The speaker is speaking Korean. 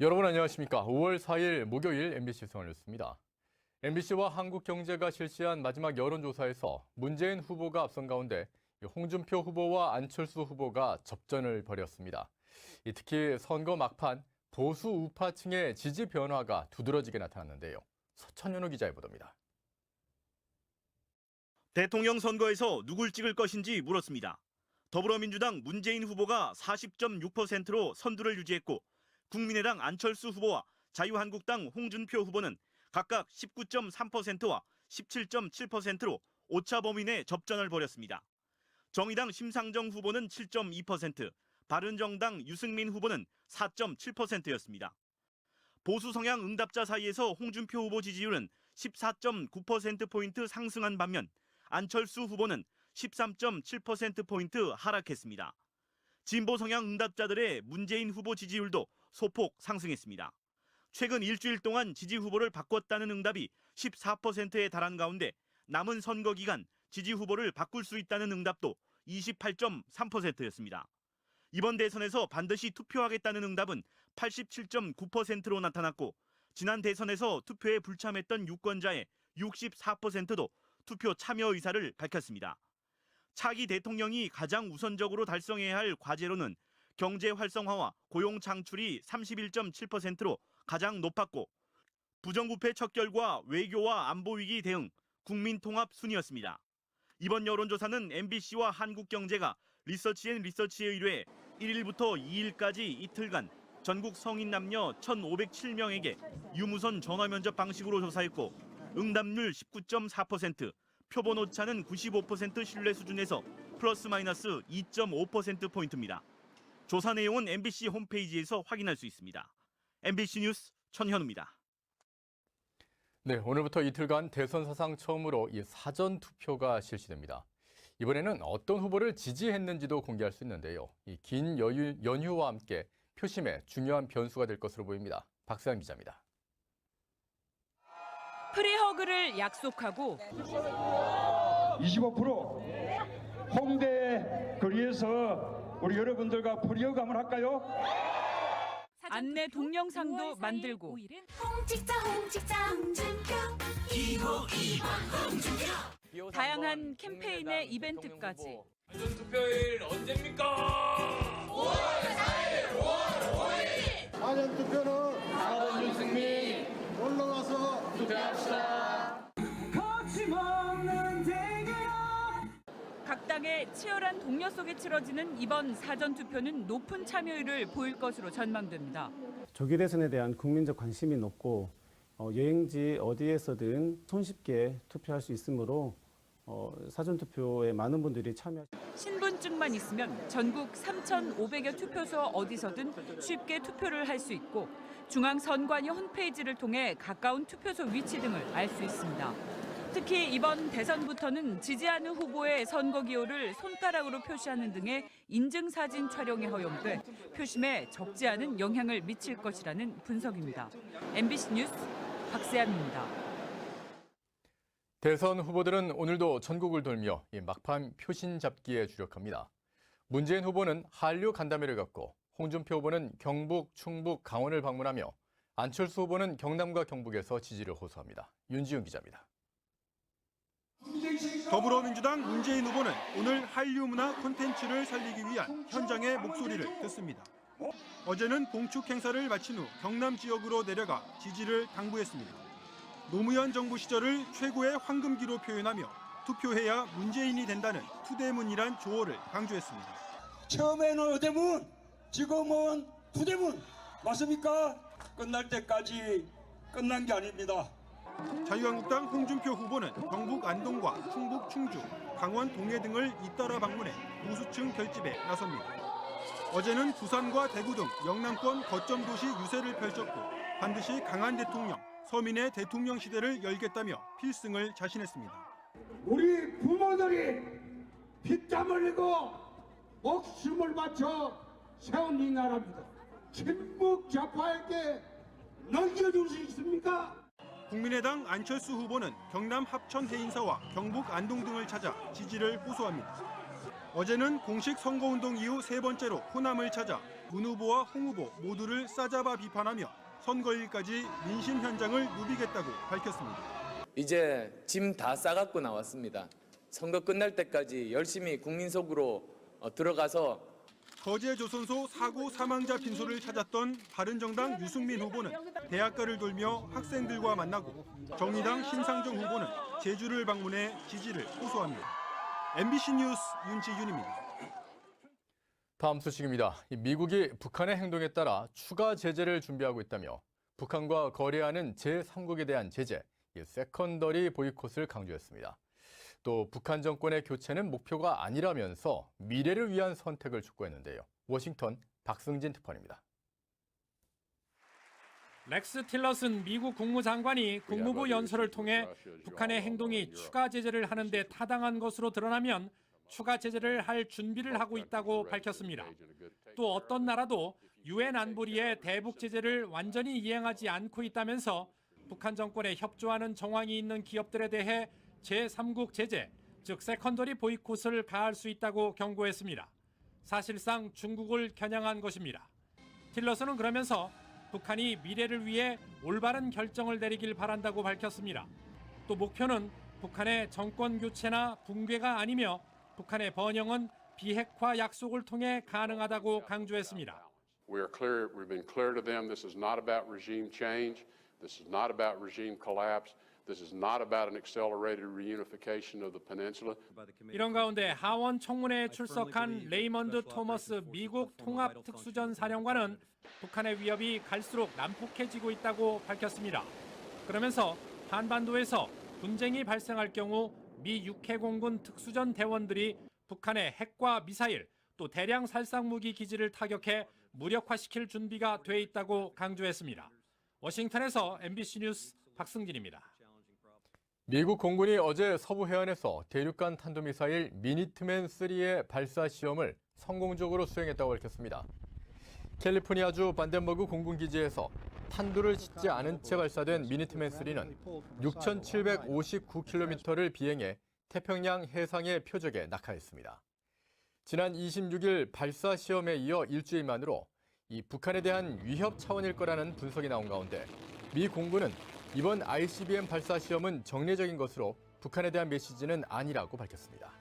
여러분 안녕하십니까? 5월 4일 목요일 MBC 성화뉴스입니다. MBC와 한국경제가 실시한 마지막 여론조사에서 문재인 후보가 앞선 가운데 홍준표 후보와 안철수 후보가 접전을 벌였습니다. 특히 선거 막판 보수 우파층의 지지 변화가 두드러지게 나타났는데요. 서천현우 기자의 보도입니다. 대통령 선거에서 누굴 찍을 것인지 물었습니다. 더불어민주당 문재인 후보가 40.6%로 선두를 유지했고 국민의당 안철수 후보와 자유한국당 홍준표 후보는 각각 19.3%와 17.7%로 오차 범위 내 접전을 벌였습니다. 정의당 심상정 후보는 7.2%, 바른정당 유승민 후보는 4.7%였습니다. 보수 성향 응답자 사이에서 홍준표 후보 지지율은 14.9%포인트 상승한 반면 안철수 후보는 13.7%포인트 하락했습니다. 진보 성향 응답자들의 문재인 후보 지지율도 소폭 상승했습니다. 최근 일주일 동안 지지 후보를 바꿨다는 응답이 14%에 달한 가운데 남은 선거 기간 지지 후보를 바꿀 수 있다는 응답도 28.3%였습니다. 이번 대선에서 반드시 투표하겠다는 응답은 87.9%로 나타났고 지난 대선에서 투표에 불참했던 유권자의 64%도 투표 참여 의사를 밝혔습니다. 차기 대통령이 가장 우선적으로 달성해야 할 과제로는 경제 활성화와 고용 창출이 31.7%로 가장 높았고 부정부패 척결과 외교와 안보 위기 대응, 국민 통합 순이었습니다. 이번 여론조사는 MBC와 한국경제가 리서치앤리서치에 의뢰해 1일부터 2일까지 이틀간 전국 성인 남녀 1,507명에게 유무선 전화면접 방식으로 조사했고 응답률 19.4%, 표본 오차는 95% 신뢰 수준에서 플러스 마이너스 2.5%포인트입니다. 조사 내용은 MBC 홈페이지에서 확인할 수 있습니다. MBC 뉴스 천현우입니다. 네, 오늘부터 이틀간 대선 사상 처음으로 이 사전 투표가 실시됩니다. 이번에는 어떤 후보를 지지했는지도 공개할 수 있는데요. 이 긴 연휴와 함께 표심에 중요한 변수가 될 것으로 보입니다. 박세환 기자입니다. 프리허그를 약속하고 25% 홍대 거리에서 우리 여러분들과 프리허그 한번 할까요? 안내 동영상도 만들고 다양한 캠페인의 이벤트까지. 사전투표일 언제입니까? 5월 4일, 5월 5일! 사전투표는 4번 유승민 올라와서 투표합시다. 각 당의 치열한 동료 속에 치러지는 이번 사전투표는 높은 참여율을 보일 것으로 전망됩니다. 조기 대선에 대한 국민적 관심이 높고 여행지 어디에서든 손쉽게 투표할 수 있으므로 사전투표에 많은 분들이 참여하십니다. 신분증만 있으면 전국 3,500여 투표소 어디서든 쉽게 투표를 할 수 있고 중앙선관위 홈페이지를 통해 가까운 투표소 위치 등을 알 수 있습니다. 특히 이번 대선부터는 지지하는 후보의 선거 기호를 손가락으로 표시하는 등의 인증사진 촬영이 허용돼 표심에 적지 않은 영향을 미칠 것이라는 분석입니다. MBC 뉴스 박세안입니다. 대선 후보들은 오늘도 전국을 돌며 막판 표심 잡기에 주력합니다. 문재인 후보는 한류 간담회를 갖고 홍준표 후보는 경북, 충북, 강원을 방문하며 안철수 후보는 경남과 경북에서 지지를 호소합니다. 윤지훈 기자입니다. 더불어민주당 문재인 후보는 오늘 한류 문화 콘텐츠를 살리기 위한 현장의 목소리를 듣습니다. 어제는 봉축 행사를 마친 후 경남 지역으로 내려가 지지를 당부했습니다. 노무현 정부 시절을 최고의 황금기로 표현하며 투표해야 문재인이 된다는 투대문이란 조어를 강조했습니다. 처음에는 어대문, 지금은 투대문 맞습니까? 끝날 때까지 끝난 게 아닙니다. 자유한국당 홍준표 후보는 경북 안동과 충북 충주, 강원 동해 등을 잇따라 방문해 보수층 결집에 나섭니다. 어제는 부산과 대구 등 영남권 거점 도시 유세를 펼쳤고 반드시 강한 대통령, 서민의 대통령 시대를 열겠다며 필승을 자신했습니다. 우리 부모들이 피땀 흘리고 목숨을 바쳐 세운 이 나라입니다. 친북 좌파에게 넘겨줄 수 있습니까? 국민의당 안철수 후보는 경남 합천 해인사와 경북 안동 등을 찾아 지지를 호소합니다. 어제는 공식 선거운동 이후 세 번째로 호남을 찾아 문 후보와 홍 후보 모두를 싸잡아 비판하며 선거일까지 민심 현장을 누비겠다고 밝혔습니다. 이제 짐 다 싸갖고 나왔습니다. 선거 끝날 때까지 열심히 국민 속으로 들어가서 거제조선소 사고 사망자 빈소를 찾았던 바른정당 유승민 후보는 대학가를 돌며 학생들과 만나고 정의당 심상정 후보는 제주를 방문해 지지를 호소합니다. MBC 뉴스 윤지윤입니다. 다음 소식입니다. 미국이 북한의 행동에 따라 추가 제재를 준비하고 있다며 북한과 거래하는 제3국에 대한 제재, 세컨더리 보이콧을 강조했습니다. 또 북한 정권의 교체는 목표가 아니라면서 미래를 위한 선택을 촉구했는데요. 워싱턴 박승진 특파원입니다. 렉스 틸러슨 미국 국무장관이 국무부 연설을 통해 북한의 행동이 추가 제재를 하는 데 타당한 것으로 드러나면 추가 제재를 할 준비를 하고 있다고 밝혔습니다. 또 어떤 나라도 유엔 안보리의 대북 제재를 완전히 이행하지 않고 있다면서 북한 정권에 협조하는 정황이 있는 기업들에 대해 제3국 제재, 즉 세컨더리 보이콧을 가할 수 있다고 경고했습니다. 사실상 중국을 겨냥한 것입니다. 틸러슨은 그러면서 북한이 미래를 위해 올바른 결정을 내리길 바란다고 밝혔습니다. 또 목표는 북한의 정권 교체나 붕괴가 아니며 북한의 번영은 비핵화 약속을 통해 가능하다고 강조했습니다. We've been clear to them this is not about regime change, this is not about regime collapse, this is not about an accelerated reunification of the peninsula. 이런 가운데 하원 청문회에 출석한 레이먼드 토머스 미국 통합특수전 사령관은 북한의 위협이 갈수록 난폭해지고 있다고 밝혔습니다. 그러면서 한반도에서 분쟁이 발생할 경우 미 육해공군 특수전 대원들이 북한의 핵과 미사일 또 대량 살상무기 기지를 타격해 무력화시킬 준비가 돼 있다고 강조했습니다. 워싱턴에서 MBC 뉴스 박승진입니다. 미국 공군이 어제 서부 해안에서 대륙간 탄도미사일 미니트맨3의 발사 시험을 성공적으로 수행했다고 밝혔습니다. 캘리포니아주 반덴버그 공군기지에서 탄두를 싣지 않은 채 발사된 미니트맨3는 6,759km를 비행해 태평양 해상의 표적에 낙하했습니다. 지난 26일 발사 시험에 이어 일주일 만으로 이 북한에 대한 위협 차원일 거라는 분석이 나온 가운데 미 공군은 이번 ICBM 발사 시험은 정례적인 것으로 북한에 대한 메시지는 아니라고 밝혔습니다.